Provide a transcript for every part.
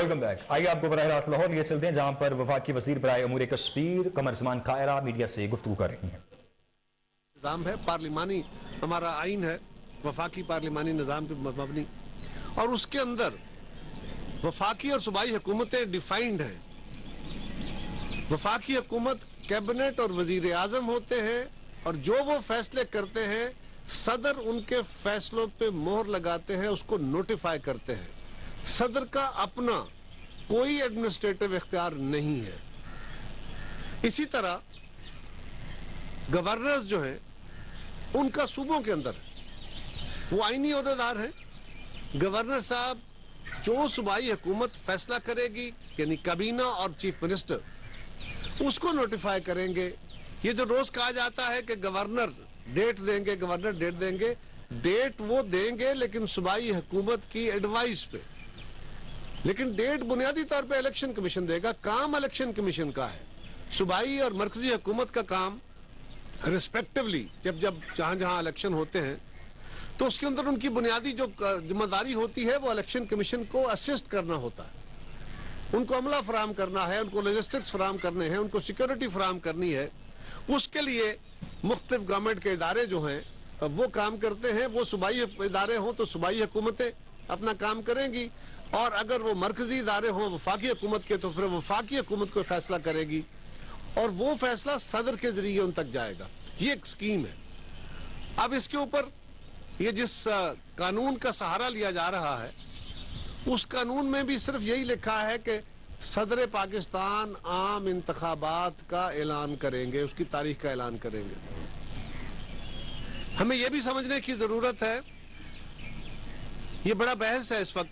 Welcome back. आइए आपको बराह रास्त लाहौर लिए चलते हैं, जहां पर वफाकी वजीर बराए अमूर कश्मीर कमर उस्मान कायरा मीडिया से गुफ्तगू कर रही हैं। निज़ाम है, पार्लिमानी हमारा आइन है, वफाकी पार्लिमानी निज़ाम पे मबनी, और उसके अंदर वफाकी और सूबाई हुकूमतें डिफाइंड हैं। वफाकी हुकूमत कैबिनेट और वजीर आज़म होते हैं, और जो वो फैसले करते हैं सदर उनके फैसलों पे मोहर लगाते हैं, उसको नोटिफाई करते हैं। सदर का अपना कोई एडमिनिस्ट्रेटिव इख्तियार नहीं है। इसी तरह गवर्नर्स जो हैं उनका सूबों के अंदर वो आईनी ओहदेदार हैं। गवर्नर साहब जो सूबाई हुकूमत फैसला करेगी, यानी काबीना और चीफ मिनिस्टर, उसको नोटिफाई करेंगे। ये जो रोज कहा जाता है कि गवर्नर डेट देंगे, गवर्नर डेट देंगे, डेट वो देंगे लेकिन सूबाई हुकूमत की एडवाइस पे। लेकिन डेट बुनियादी तौर पे इलेक्शन कमीशन देगा। काम इलेक्शन कमीशन का है। सूबाई और मरकजी हुकूमत का काम रिस्पेक्टिवली जब जहां जहां इलेक्शन होते हैं तो उसके अंदर उनकी बुनियादी जो जिम्मेदारी होती है वो इलेक्शन कमीशन को असिस्ट करना होता है। उनको अमला फराहम करना है, उनको लॉजिस्टिक्स फराहम करने हैं, उनको सिक्योरिटी फराहम करनी है। उसके लिए मुख्तलिफ गवर्नमेंट के इदारे जो हैं वो काम करते हैं। वो सूबाई इदारे हों तो सूबाई हुकूमतें अपना काम करेंगी, और अगर वो मरकजी इदारे हों वफाकी हुकूमत के तो फिर वफाकी हुकूमत को फैसला करेगी, और वो फैसला सदर के जरिए उन तक जाएगा। ये एक स्कीम है। अब इसके ऊपर ये जिस कानून का सहारा लिया जा रहा है उस कानून में भी सिर्फ यही लिखा है कि सदर पाकिस्तान आम इंतखाबात का ऐलान करेंगे, उसकी तारीख का ऐलान करेंगे। हमें यह भी समझने की जरूरत है, ये बड़ा बहस है इस वक्त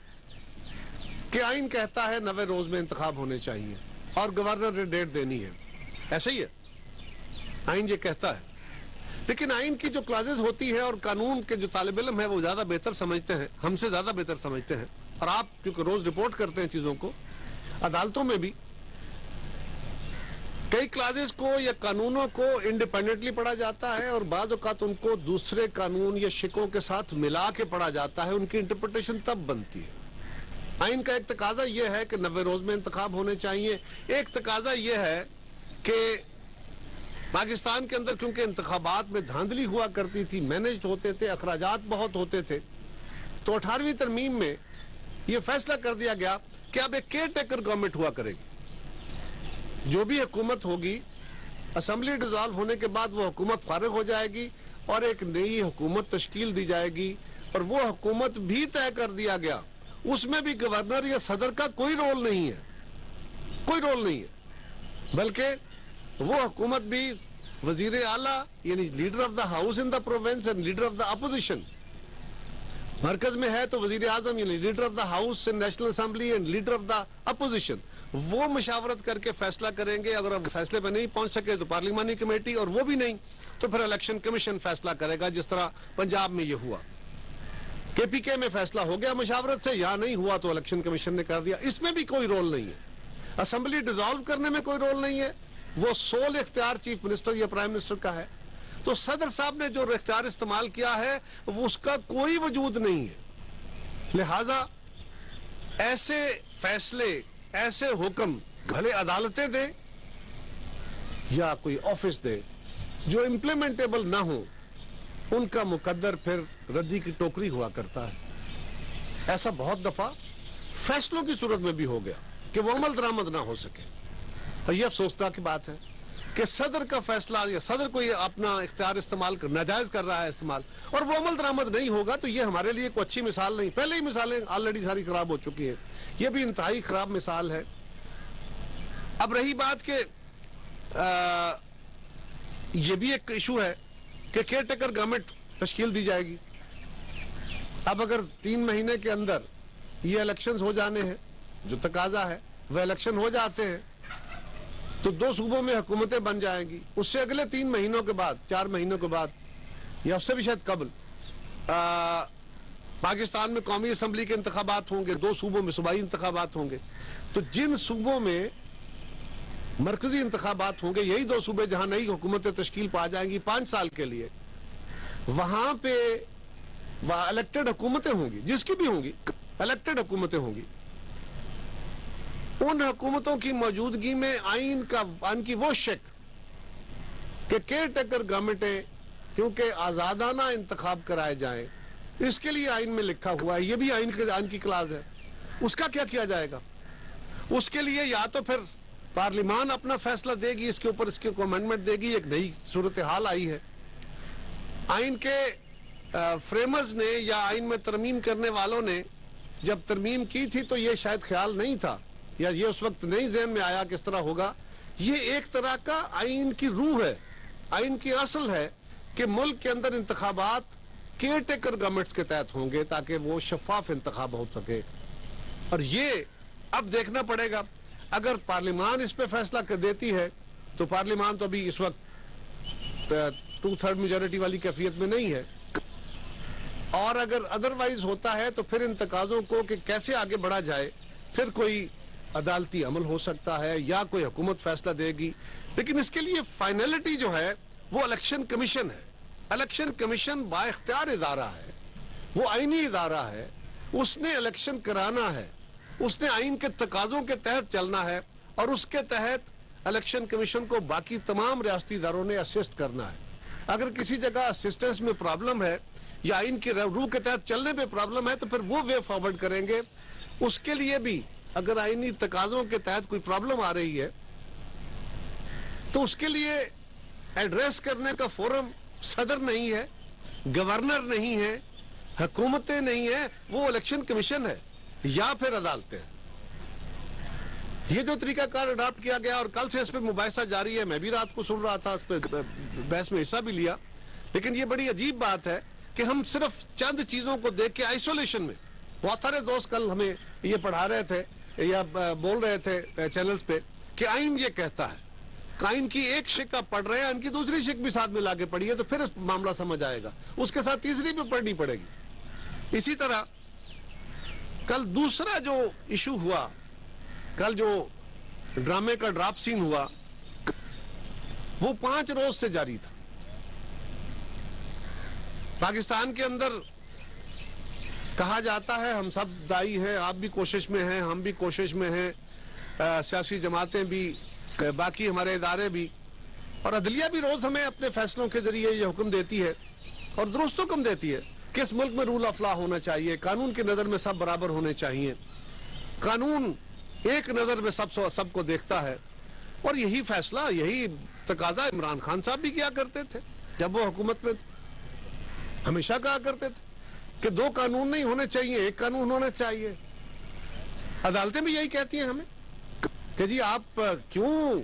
कि आइन कहता है 90 रोज में इंतखाब होने चाहिए और गवर्नर ने डेट देनी है। ऐसा ही है, आइन ये कहता है। लेकिन आइन की जो क्लाजेज होती है और कानून के जो तालिब इल्म है वो ज्यादा बेहतर समझते हैं, हमसे ज्यादा बेहतर समझते हैं। और आप क्योंकि रोज रिपोर्ट करते हैं चीजों को, अदालतों में भी कई क्लाजेज को या कानूनों को इंडिपेंडेंटली पढ़ा जाता है, और बाज़ औक़ात उनको दूसरे कानून या शिकों के साथ मिला के पढ़ा जाता है। उनकी इंटरप्रिटेशन तब बनती है। आइन का एक तकाजा यह है कि 90 रोज में इंतखाब होने चाहिए। एक तकाजा यह है कि पाकिस्तान के अंदर क्योंकि इंतखाबात में धांधली हुआ करती थी, मैनेज होते थे, अखराजात बहुत होते थे, तो 18वीं तरमीम में यह फैसला कर दिया गया कि अब एक केयर टेकर गवर्नमेंट हुआ करेगी। जो भी हुकूमत होगी, असेंबली डिसॉल्व होने के बाद वो हुकूमत फारिग हो जाएगी और एक नई हुकूमत तश्कील दी जाएगी। और वो हुकूमत भी तय कर दिया गया, उसमें भी गवर्नर या सदर का कोई रोल नहीं है, कोई रोल नहीं है। बल्कि वो हुकूमत भी वजीर आला यानी leader of the house in the province and leader of the opposition, मरकज में है तो वजीर आजम यानी leader of the house in national assembly and leader of the opposition, वो मशावरत करके फैसला करेंगे। अगर अब फैसले पर नहीं पहुंच सके तो पार्लिमानी कमेटी, और वो भी नहीं तो फिर इलेक्शन कमीशन फैसला करेगा। जिस तरह पंजाब में ये हुआ, केपीके में फैसला हो गया मशावरत से, या नहीं हुआ तो इलेक्शन कमीशन ने कर दिया। इसमें भी कोई रोल नहीं है। असेंबली डिसॉल्व करने में कोई रोल नहीं है, वो सोल इख्तियार चीफ मिनिस्टर या प्राइम मिनिस्टर का है। तो सदर साहब ने जो इख्तियार इस्तेमाल किया है वो उसका कोई वजूद नहीं है। लिहाजा ऐसे फैसले, ऐसे हुक्म भले अदालतें दें या कोई ऑफिस दे, जो इम्प्लीमेंटेबल ना हो, उनका मुकद्दर फिर रद्दी की टोकरी हुआ करता है। ऐसा बहुत दफा फैसलों की सूरत में भी हो गया कि वो अमल दरामद ना हो सके। और यह अफसोसनाक की बात है कि सदर का फैसला या सदर को ये अपना इख्तियार इस्तेमाल कर नाजायज कर रहा है इस्तेमाल, और वो अमल दरामद नहीं होगा तो ये हमारे लिए कोई अच्छी मिसाल नहीं। पहले ही मिसालें ऑलरेडी सारी खराब हो चुकी है, ये भी इंतहाई खराब मिसाल है। अब रही बात के ये भी एक इशू है कि केयर टेकर गवर्नमेंट तश्कील दी जाएगी। अब अगर 3 महीने के अंदर ये इलेक्शंस हो जाने हैं, जो तकाजा है वह इलेक्शन हो जाते हैं, तो 2 सूबों में हुकूमतें बन जाएंगी। उससे अगले 3 महीनों के बाद, 4 महीनों के बाद, या उससे भी शायद कबल, पाकिस्तान में कौमी असम्बली के इंतखाबात होंगे। 2 सूबों में सूबाई इंतखाबात होंगे। तो जिन सूबों में मरकजी इंतखाबात होंगे, यही 2 सूबे जहां नई हुकूमतें तश्कील पा जाएंगी 5 साल के लिए, वहां पे इलेक्टेड हुकूमतें होंगी, जिसकी भी होंगी इलेक्टेड हुकूमतें होंगी। ان حکومتوں کی موجودگی میں آئین کی وہ شک کہ کیئر ٹیکر گورنمنٹیں کیونکہ آزادانہ انتخاب کرائے جائیں، اس کے لیے آئین میں لکھا ہوا ہے، یہ بھی آئین کی کلاز ہے، اس کا کیا کیا جائے گا؟ اس کے لیے یا تو پھر پارلیمان اپنا فیصلہ دے گی، اس کے اوپر اس کو امینڈمنٹ دے گی، ایک نئی صورتحال آئی ہے۔ آئین کے فریمرز نے یا آئین میں ترمیم کرنے والوں نے جب ترمیم کی تھی تو یہ شاید خیال نہیں تھا یا یہ اس وقت نہیں ذہن میں آیا کس طرح ہوگا۔ یہ ایک طرح کا آئین کی روح ہے، آئین کی اصل ہے کہ ملک کے اندر انتخابات کیئر ٹیکر گورنمنٹس کے تحت ہوں گے تاکہ وہ شفاف انتخاب ہو سکے۔ اور یہ اب دیکھنا پڑے گا، اگر پارلیمان اس پہ فیصلہ کر دیتی ہے تو پارلیمان تو ابھی اس وقت 2/3 میجورٹی والی کیفیت میں نہیں ہے، اور اگر ادروائز ہوتا ہے تو پھر ان تقاضوں کو کہ کیسے آگے بڑھا جائے، پھر کوئی عدالتی عمل ہو سکتا ہے یا کوئی حکومت فیصلہ دے گی۔ لیکن اس کے لیے فائنلٹی جو ہے وہ الیکشن کمیشن ہے۔ الیکشن کمیشن با اختیار ادارہ ہے، وہ آئینی ادارہ ہے، اس نے الیکشن کرانا ہے، اس نے آئین کے تقاضوں کے تحت چلنا ہے، اور اس کے تحت الیکشن کمیشن کو باقی تمام ریاستی اداروں نے اسسٹ کرنا ہے۔ اگر کسی جگہ اسسٹنس میں پرابلم ہے یا آئین کی روح کے تحت چلنے پہ پرابلم ہے تو پھر وہ وے فارورڈ کریں گے۔ اس کے لیے بھی اگر آئینی تقاضوں کے تحت کوئی پرابلم آ رہی ہے تو اس کے لیے ایڈریس کرنے کا فورم صدر نہیں ہے، گورنر نہیں ہے، حکومتیں نہیں ہیں، وہ الیکشن کمیشن ہے یا پھر عدالتیں۔ یہ جو طریقہ کار اڈاپٹ کیا گیا اور کل سے اس پہ مباحثہ جاری ہے، میں بھی رات کو سن رہا تھا، اس پہ بحث میں حصہ بھی لیا، لیکن یہ بڑی عجیب بات ہے کہ ہم صرف چند چیزوں کو دیکھ کے آئسولیشن میں، بہت سارے دوست کل ہمیں یہ پڑھا رہے تھے یا بول رہے تھے چینلز پہ کہ آئین یہ کہتا ہے، آئین کی ایک شک آپ پڑھ رہے ہیں، ان کی دوسری شک بھی ساتھ ملا کے پڑھیے تو پھر معاملہ سمجھ آئے گا، اس کے ساتھ تیسری بھی پڑھنی پڑے گی۔ اسی طرح کل دوسرا جو ایشو ہوا، کل جو ڈرامے کا ڈراپ سین ہوا، وہ 5 روز سے جاری تھا۔ پاکستان کے اندر کہا جاتا ہے ہم سب دائی ہیں، آپ بھی کوشش میں ہیں، ہم بھی کوشش میں ہیں، سیاسی جماعتیں بھی، باقی ہمارے ادارے بھی، اور عدلیہ بھی روز ہمیں اپنے فیصلوں کے ذریعے یہ حکم دیتی ہے اور درست حکم دیتی ہے کہ اس ملک میں رول آف لا ہونا چاہیے، قانون کی نظر میں سب برابر ہونے چاہیے، قانون ایک نظر میں سب کو دیکھتا ہے۔ اور یہی فیصلہ، یہی تقاضا عمران خان صاحب بھی کیا کرتے تھے جب وہ حکومت میں تھے، ہمیشہ کہا کرتے تھے کہ 2 قانون نہیں ہونے چاہیے، ایک قانون ہونا چاہیے۔ عدالتیں بھی یہی کہتی ہیں ہمیں کہ جی آپ کیوں،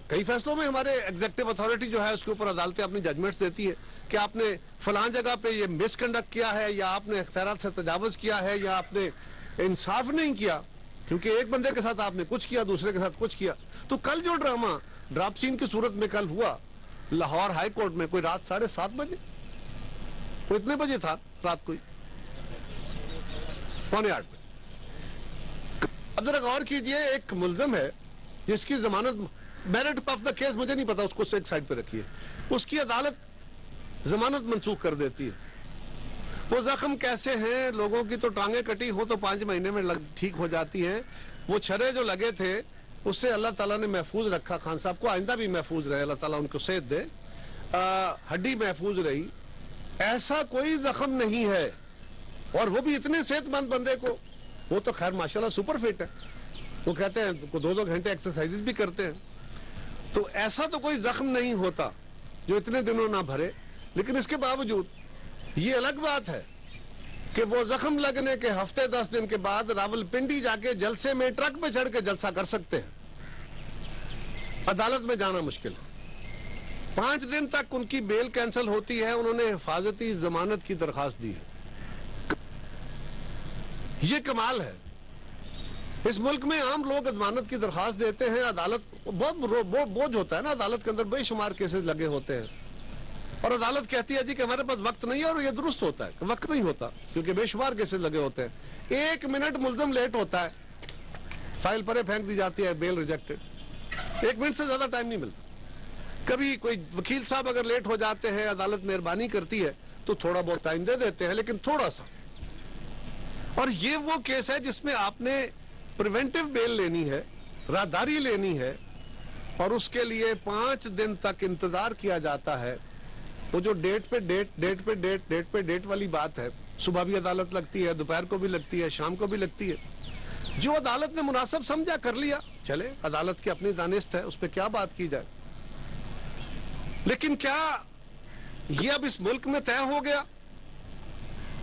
کئی فیصلوں میں ہمارے ایگزیکٹو اتھارٹی جو ہے اس کے اوپر عدالتیں اپنی ججمنٹس دیتی ہے کہ آپ نے فلاں جگہ پہ یہ مس کنڈکٹ کیا ہے، یا آپ نے اختیارات سے تجاوز کیا ہے، یا آپ نے انصاف نہیں کیا، کیونکہ ایک بندے کے ساتھ آپ نے کچھ کیا، دوسرے کے ساتھ کچھ کیا۔ تو کل جو ڈرامہ ڈراپ سین کی صورت میں کل ہوا لاہور ہائی کورٹ میں، کوئی رات 7:30 بجے، وہ اتنے بجے تھا رات کو 7:45 بجے۔ اب ذرا غور کیجئے، ایک ملزم ہے جس کی ضمانت، میرٹ آف دا کیس مجھے نہیں پتا، اس کو ایک سائڈ پہ رکھیے، اس کی عدالت ضمانت منسوخ کر دیتی ہے۔ وہ زخم کیسے ہیں، لوگوں کی تو ٹانگیں کٹی ہو تو 5 مہینے میں ٹھیک ہو جاتی ہیں، وہ چھرے جو لگے تھے اس سے اللہ تعالیٰ نے محفوظ رکھا، خان صاحب کو آئندہ بھی محفوظ رہے، اللہ تعالیٰ ان کو صحت دے، ہڈی محفوظ رہی، ایسا کوئی زخم نہیں ہے، اور وہ بھی اتنے صحت مند بندے کو، وہ تو خیر ماشاءاللہ سپر فٹ ہے، وہ کہتے ہیں 2 گھنٹے ایکسرسائزز بھی کرتے ہیں، تو ایسا تو کوئی زخم نہیں ہوتا جو اتنے دنوں نہ بھرے۔ لیکن اس کے باوجود یہ الگ بات ہے کہ وہ زخم لگنے کے ہفتے 10 دن کے بعد راولپنڈی جا کے جلسے میں ٹرک پہ چڑھ کے جلسہ کر سکتے ہیں، عدالت میں جانا مشکل ہے۔ 5 دن تک ان کی بیل کینسل ہوتی ہے، انہوں نے حفاظتی ضمانت کی درخواست دی ہے۔ یہ کمال ہے، اس ملک میں عام لوگ ضمانت کی درخواست دیتے ہیں، عدالت بہت بوجھ ہوتا ہے نا، عدالت کے اندر بے شمار کیسز لگے ہوتے ہیں، اور عدالت کہتی ہے جی کہ ہمارے پاس وقت نہیں ہے، اور یہ درست ہوتا ہے کہ وقت نہیں ہوتا کیونکہ بے شمار کیسز لگے ہوتے ہیں۔ 1 منٹ ملزم لیٹ ہوتا ہے، فائل پرے پھینک دی جاتی ہے، بیل ریجیکٹڈ، 1 منٹ سے زیادہ ٹائم نہیں ملتا۔ کبھی کوئی وکیل صاحب اگر لیٹ ہو جاتے ہیں، عدالت مہربانی کرتی ہے تو تھوڑا بہت ٹائم دے دیتے ہیں، لیکن تھوڑا سا۔ اور یہ وہ کیس ہے جس میں آپ نے پریونٹیو بیل لینی ہے، राहदारी लेनी है और उसके लिए 5 दिन तक इंतजार किया जाता है, वो जो डेट पे डेट वाली बात है, सुबह भी अदालत लगती है, दोपहर को भी लगती है, शाम को भी लगती है। जो अदालत ने मुनासिब समझा कर लिया, चले, अदालत की अपनी दानिस्त है, उस पर क्या बात की जाए। लेकिन क्या ये अब इस मुल्क में तय हो गया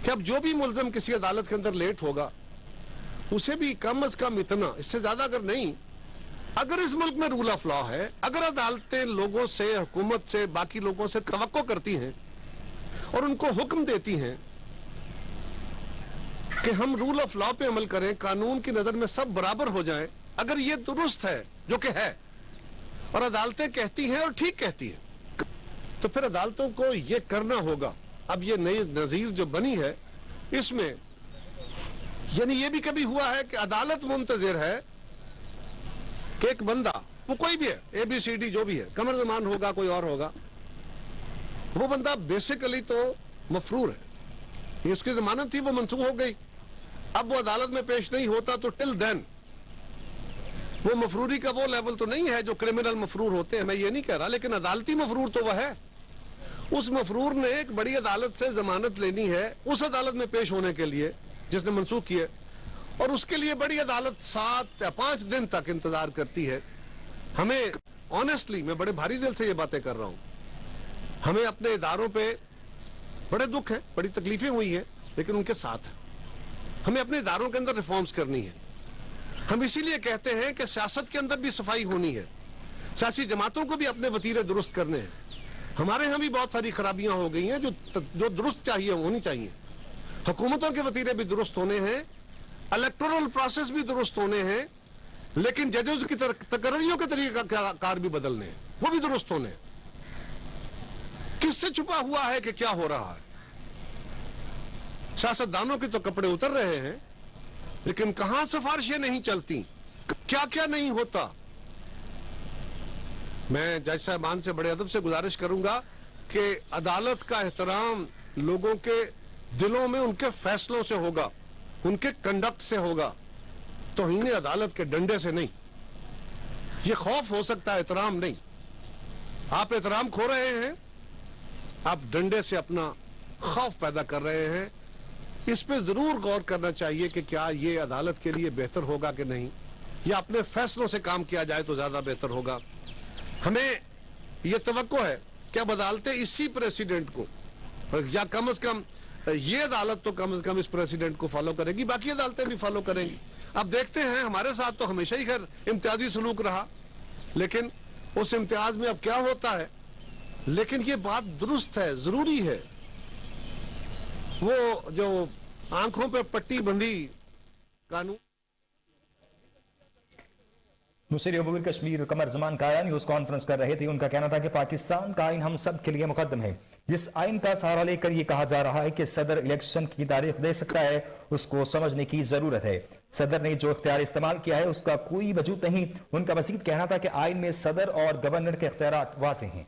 कि अब जो भी मुल्ज़िम किसी अदालत के अंदर लेट होगा उसे भी कम अज कम इतना, इससे ज्यादा अगर नहीं, अगर इस मुल्क में रूल ऑफ लॉ है, अगर अदालतें लोगों से, हुकूमत से, बाकी लोगों से तवक्को करती हैं और उनको हुक्म देती हैं कि हम रूल ऑफ लॉ पे अमल करें, कानून की नजर में सब बराबर हो जाएं, अगर ये दुरुस्त है, जो कि है, और अदालतें कहती हैं और ठीक कहती हैं, तो फिर अदालतों को ये करना होगा। अब ये नई नजीर जो बनी है इसमें यानी ये भी कभी हुआ है कि अदालत मुंतजिर है कि एक बंदा, वो कोई भी है, ABCD जो भी है, कमर ज़मान होगा, कोई और होगा, वो बंदा बेसिकली तो मफरूर है, ये उसकी जमानत थी, वो मंसूख हो गई, अब वो अदालत में पेश नहीं होता, तो टिल देन वो मफरूरी का वो लेवल तो नहीं है जो क्रिमिनल मफरूर होते हैं, मैं ये नहीं कह रहा, लेकिन अदालती मफरूर तो वह है। उस मफरूर ने एक बड़ी अदालत से जमानत लेनी है उस अदालत में पेश होने के लिए जिसने मंसूख किए, और उसके लिए बड़ी अदालत 7 या 5 दिन तक इंतजार करती है। हमें ऑनेस्टली, मैं बड़े भारी दिल से ये बातें कर रहा हूं, हमें अपने इदारों पे बड़े दुख है, बड़ी तकलीफें हुई हैं, लेकिन उनके साथ है, हमें अपने इदारों के अंदर रिफॉर्म्स करनी है। हम इसीलिए कहते हैं कि सियासत के अंदर भी सफाई होनी है, सियासी जमातों को भी अपने वतीरे दुरुस्त करने हैं। हमारे यहाँ भी बहुत सारी खराबियां हो गई हैं जो दुरुस्त चाहिए, होनी चाहिए। हुकूमतों के वतीरे भी दुरुस्त होने हैं, इलेक्टोरल प्रोसेस भी दुरुस्त होने हैं, लेकिन जजेस की तकर्रियों के तरीका कार भी बदलने हैं, वो भी दुरुस्त होने हैं। किससे छुपा हुआ है कि क्या हो रहा है? सियासतदानों के तो कपड़े उतर रहे हैं, लेकिन कहां सिफारिशें नहीं चलती, क्या क्या नहीं होता। मैं जज साहबान से बड़े अदब से गुजारिश करूंगा कि अदालत का एहतराम लोगों के दिलों में उनके फैसलों से होगा, उनके कंडक्ट से होगा, तौहीन अदालत के डंडे से नहीं। ये खौफ हो सकता है, एहतराम नहीं। आप एहतराम खो रहे हैं, आप डंडे से अपना खौफ पैदा कर रहे हैं। इस पे जरूर गौर करना चाहिए कि क्या ये अदालत के लिए बेहतर होगा कि नहीं, या अपने फैसलों से काम किया जाए तो ज्यादा बेहतर होगा। हमें ये तवक्को है कि अब अदालतें इसी प्रेसिडेंट को, या कम से कम ये अदालत तो कम से कम इस प्रेसिडेंट को फॉलो करेगी, बाकी अदालतें भी फॉलो करेंगी। अब देखते हैं, हमारे साथ तो हमेशा ही खैर इम्तियाजी सलूक रहा, लेकिन उस इम्तियाज में अब क्या होता है। लेकिन ये बात दुरुस्त है, जरूरी है। वो जो आंखों पे पट्टी बंधी कानून, मुसीर अबूल कश्मीर कमर जमान कायरा न्यूज कॉन्फ्रेंस कर रहे थे। उनका कहना था कि पाकिस्तान का आइन हम सब के लिए मुकद्दम है। जिस आइन का सहारा लेकर यह कहा जा रहा है कि सदर इलेक्शन की तारीख दे सकता है, उसको समझने की जरूरत है। सदर ने जो इख्तियार इस्तेमाल किया है उसका कोई वजूद नहीं। उनका मजीद कहना था कि आइन में सदर और गवर्नर के इख्तियारात वाज़ेह हैं।